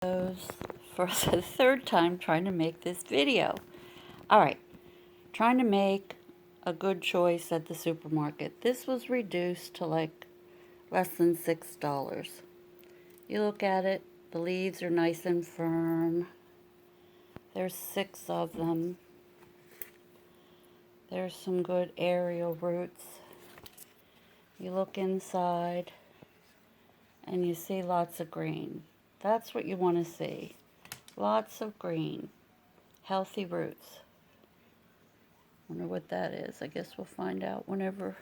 For the third time trying to make this video. Alright, trying to make a good choice at the supermarket. This was reduced to like less than $6. You look at it, the leaves are nice and firm. There's 6 of them. There's some good aerial roots. You look inside and you see lots of green. That's what you want to see. Lots of green. Healthy roots. Wonder what that is. I guess we'll find out whenever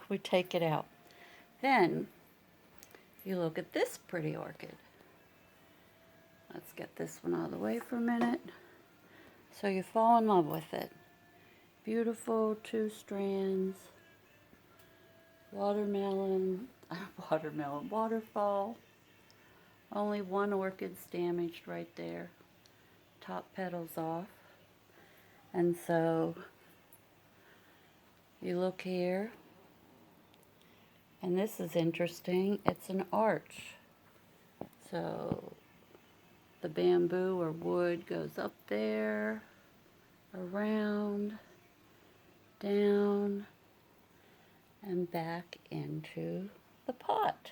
we take it out. Then you look at this pretty orchid. Let's get this one out of the way for a minute. So you fall in love with it. Beautiful 2 strands. Waterfall. Only 1 orchid's damaged right there. Top petal's off. And so you look here, and this is interesting. It's an arch. So the bamboo or wood goes up there, around, down, and back into the pot.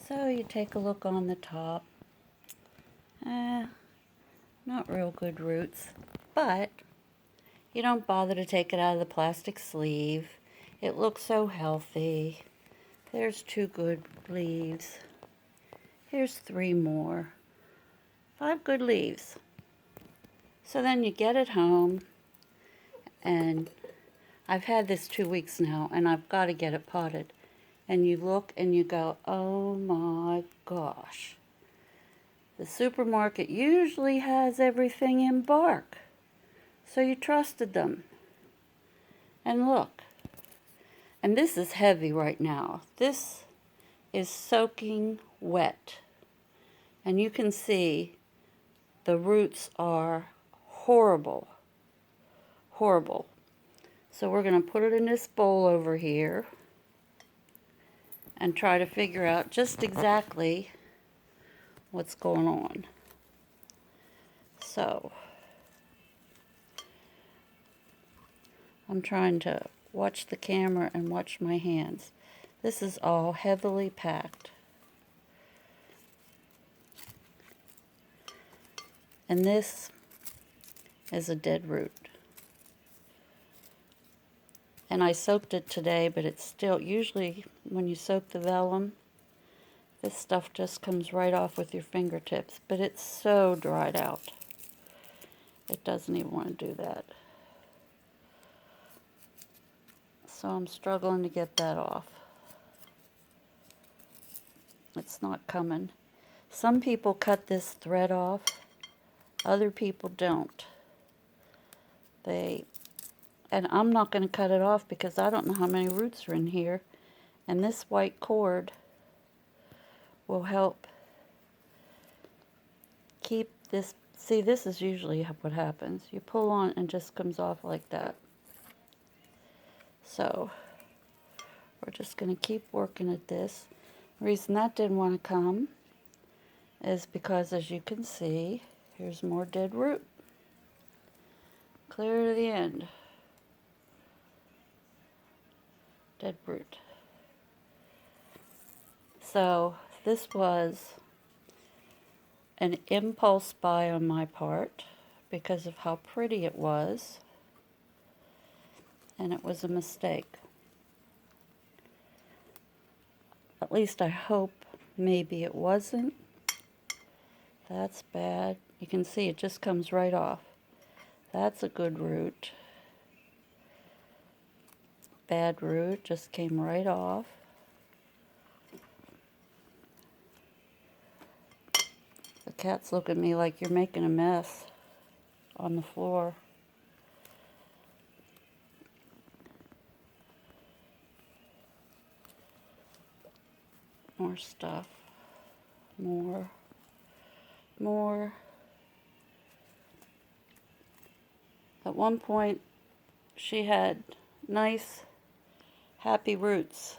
So you take a look on the top. Not real good roots, but you don't bother to take it out of the plastic sleeve. It looks so healthy. There's 2 good leaves. Here's 3 more. 5 good leaves. So then you get it home, and I've had this 2 weeks now, and I've got to get it potted. And you look and you go, oh my gosh. The supermarket usually has everything in bark. So you trusted them. And look. And this is heavy right now. This is soaking wet. And you can see the roots are horrible. Horrible. So we're going to put it in this bowl over here and try to figure out just exactly what's going on. So I'm trying to watch the camera and watch my hands. This is all heavily packed. And this is a dead root. And I soaked it today, but it's still, usually when you soak the vellum, this stuff just comes right off with your fingertips. But it's so dried out. It doesn't even want to do that. So I'm struggling to get that off. It's not coming. Some people cut this thread off. Other people don't. And I'm not going to cut it off because I don't know how many roots are in here. And this white cord will help keep this. See, this is usually what happens. You pull on and it just comes off like that. So we're just going to keep working at this. The reason that didn't want to come is because, as you can see, here's more dead root. Clear to the end. Dead root. So this was an impulse buy on my part because of how pretty it was, and it was a mistake. At least I hope maybe it wasn't. That's bad. You can see it just comes right off. That's a good root. Bad root just came right off. The cat's looking at me like you're making a mess on the floor. More stuff. More. At one point, she had nice, happy roots.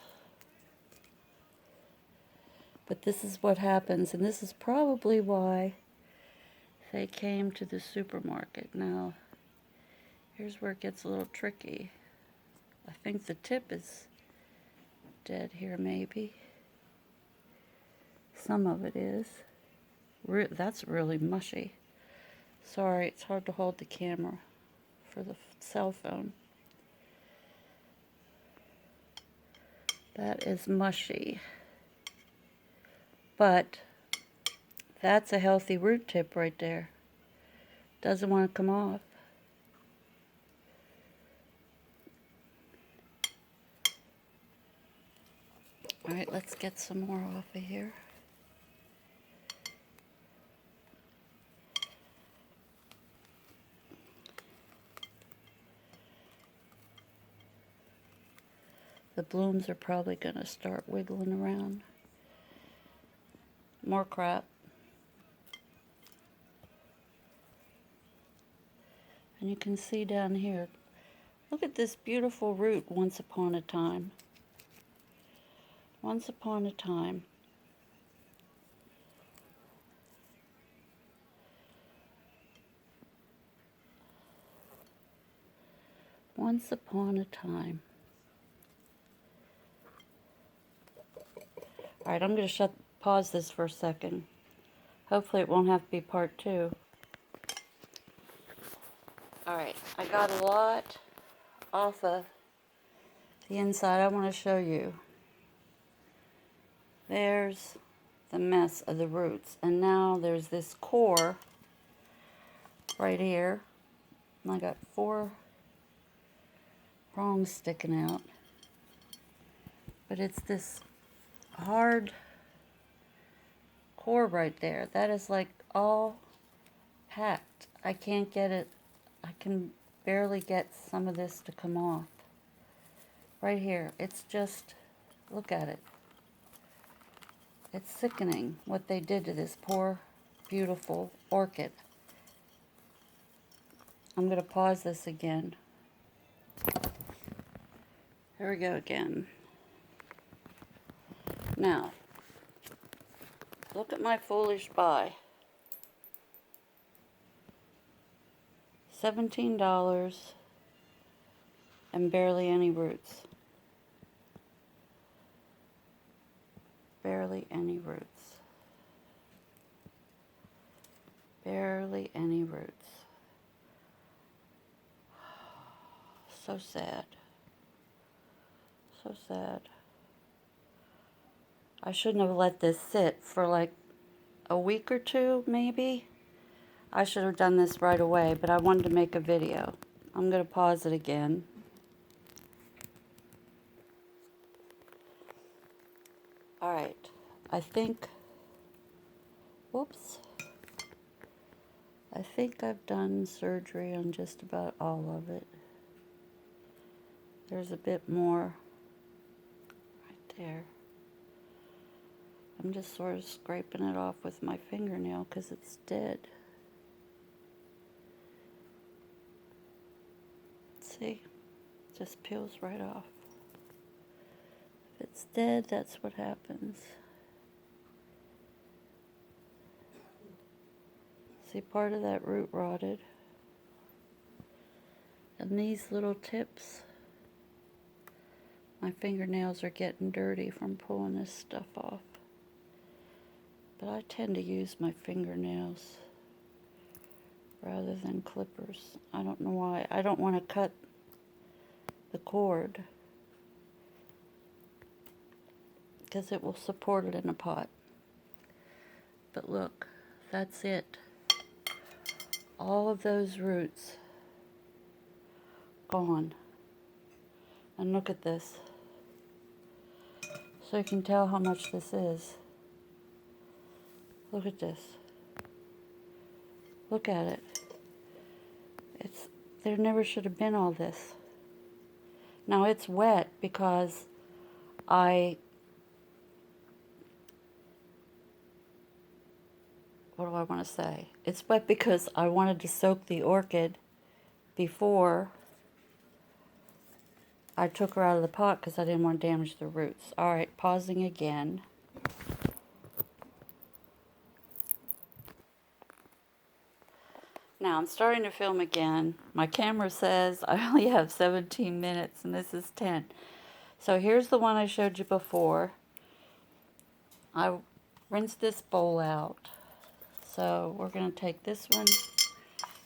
But this is what happens, and this is probably why they came to the supermarket. Now, here's where it gets a little tricky. I think the tip is dead here, maybe. Some of it is. That's really mushy. Sorry, it's hard to hold the camera for the cell phone. That is mushy. But that's a healthy root tip right there. Doesn't want to come off. Alright, let's get some more off of here. The blooms are probably going to start wiggling around. More crap. And you can see down here, look at this beautiful root, once upon a time. Once upon a time. Once upon a time. Alright, I'm going to pause this for a second. Hopefully it won't have to be part 2. Alright, I got a lot off of the inside I want to show you. There's the mess of the roots. And now there's this core right here. And I got 4 prongs sticking out. But it's this hard core right there. That is like all packed. I can't get it. I can barely get some of this to come off. Right here. It's just, look at it. It's sickening what they did to this poor, beautiful orchid. I'm going to pause this again. There we go again. Now, look at my foolish buy. $17 and barely any roots. Barely any roots. Barely any roots. So sad. So sad. I shouldn't have let this sit for like a week or 2, maybe. I should have done this right away, but I wanted to make a video. I'm going to pause it again. Alright, I think, whoops, I think I've done surgery on just about all of it. There's a bit more right there. I'm just sort of scraping it off with my fingernail because it's dead. See, just peels right off. If it's dead, that's what happens. See, part of that root rotted. And these little tips, my fingernails are getting dirty from pulling this stuff off. But I tend to use my fingernails rather than clippers. I don't know why. I don't want to cut the cord because it will support it in a pot. But look, that's it. All of those roots gone. And look at this. So you can tell how much this is. Look at this. Look at it. There never should have been all this. Now it's wet because what do I want to say? It's wet because I wanted to soak the orchid before I took her out of the pot because I didn't want to damage the roots. Alright, pausing again. Now I'm starting to film again. My camera says I only have 17 minutes and this is 10. So here's the one I showed you before. I rinsed this bowl out. So we're going to take this one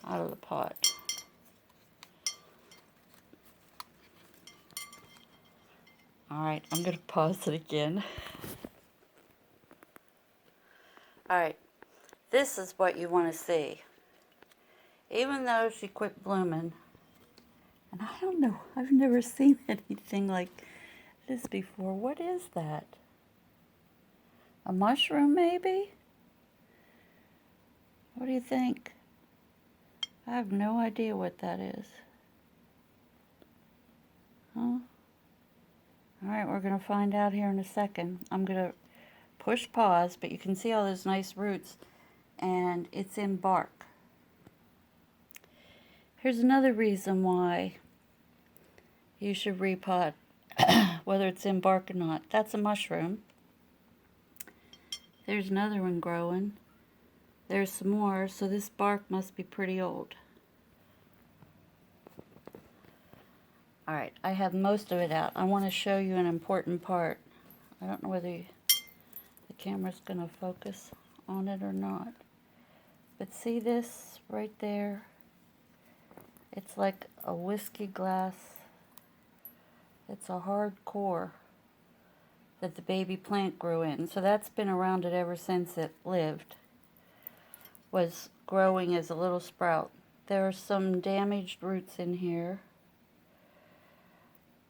out of the pot. Alright, I'm going to pause it again. Alright, this is what you want to see. Even though she quit blooming, and I don't know, I've never seen anything like this before. What is that? A mushroom, maybe? What do you think? I have no idea what that is. Huh? Alright, we're going to find out here in a second. I'm going to push pause, but you can see all those nice roots, and it's in bark. Here's another reason why you should repot, whether it's in bark or not. That's a mushroom. There's another one growing. There's some more, so this bark must be pretty old. Alright, I have most of it out. I want to show you an important part. I don't know whether the camera's going to focus on it or not. But see this right there? It's like a whiskey glass. It's a hard core that the baby plant grew in. So that's been around it ever since it lived. Was growing as a little sprout. There are some damaged roots in here.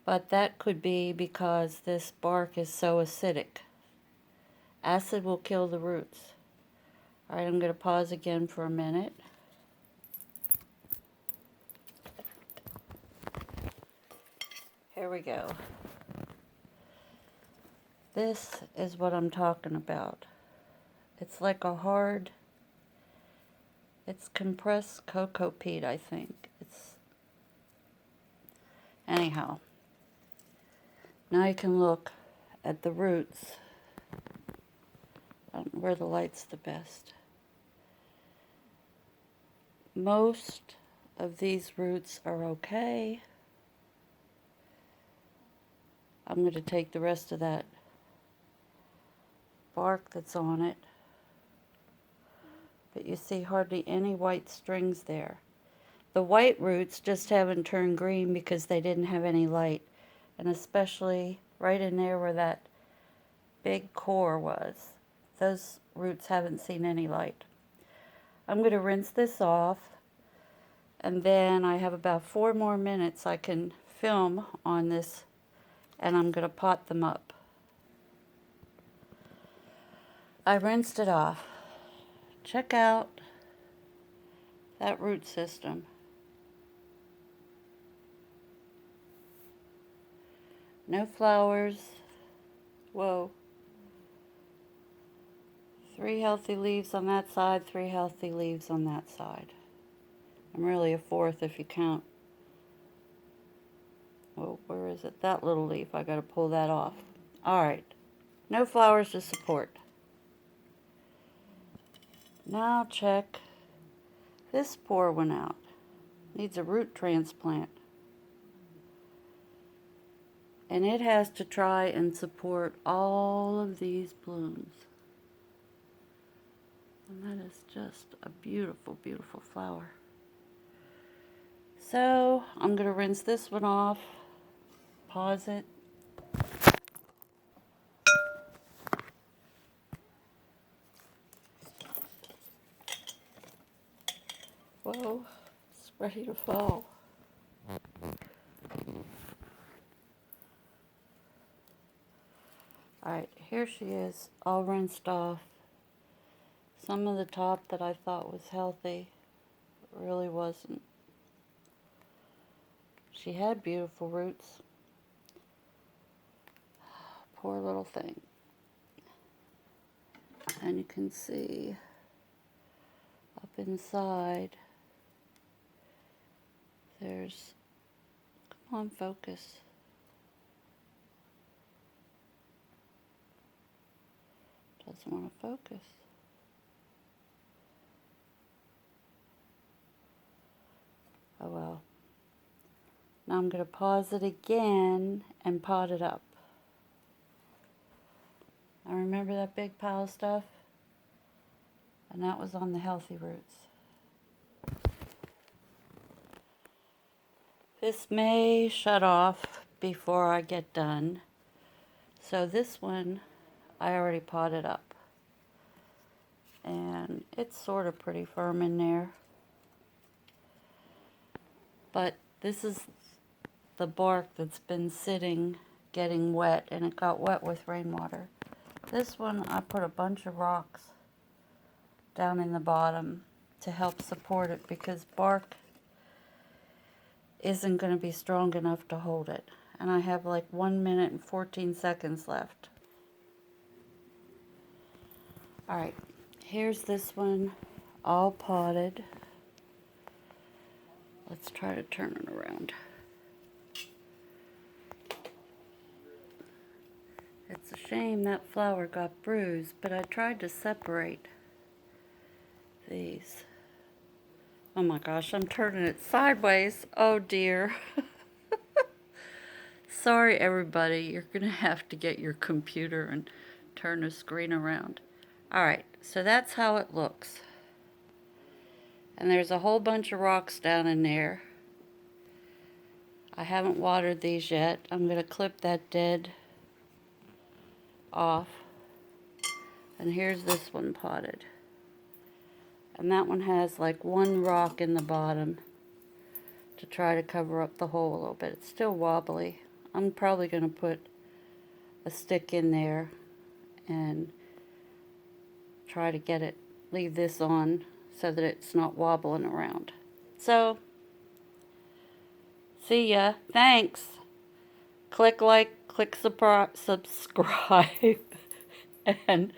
But that could be because this bark is so acidic. Acid will kill the roots. Alright, I'm going to pause again for a minute. Here we go. This is what I'm talking about. It's like a hard, it's compressed cocoa peat, I think. Anyhow. Now you can look at the roots. I don't know where the light's the best. Most of these roots are okay. I'm going to take the rest of that bark that's on it. But you see hardly any white strings there. The white roots just haven't turned green because they didn't have any light. And especially right in there where that big core was. Those roots haven't seen any light. I'm going to rinse this off. And then I have about 4 more minutes I can film on this. And I'm going to pot them up. I rinsed it off. Check out that root system. No flowers. Whoa. 3 healthy leaves on that side, 3 healthy leaves on that side. I'm really a 4th if you count. Oh, where is it? That little leaf. I got to pull that off. Alright. No flowers to support. Now check this poor one out. Needs a root transplant. And it has to try and support all of these blooms. And that is just a beautiful, beautiful flower. So I'm going to rinse this one off. Pause it. Whoa, it's ready to fall. Alright, here she is, all rinsed off. Some of the top that I thought was healthy really wasn't. She had beautiful roots. Poor little thing. And you can see up inside there's, come on, focus. Doesn't want to focus. Oh well. Now I'm going to pause it again and pot it up. I remember that big pile of stuff? And that was on the healthy roots. This may shut off before I get done. So this one I already potted up. And it's sort of pretty firm in there. But this is the bark that's been sitting, getting wet, and it got wet with rainwater. This one I put a bunch of rocks down in the bottom to help support it because bark isn't going to be strong enough to hold it. And I have like 1 minute and 14 seconds left. Alright, here's this one all potted. Let's try to turn it around. It's a shame that flower got bruised, but I tried to separate these. Oh my gosh, I'm turning it sideways. Oh dear. Sorry everybody, you're gonna have to get your computer and turn the screen around. Alright, so that's how it looks. And there's a whole bunch of rocks down in there. I haven't watered these yet. I'm gonna clip that dead off. And here's this one potted. And that one has like one rock in the bottom to try to cover up the hole a little bit. It's still wobbly. I'm probably going to put a stick in there and try to get it, leave this on so that it's not wobbling around. So, see ya. Thanks. Click like, click subscribe, and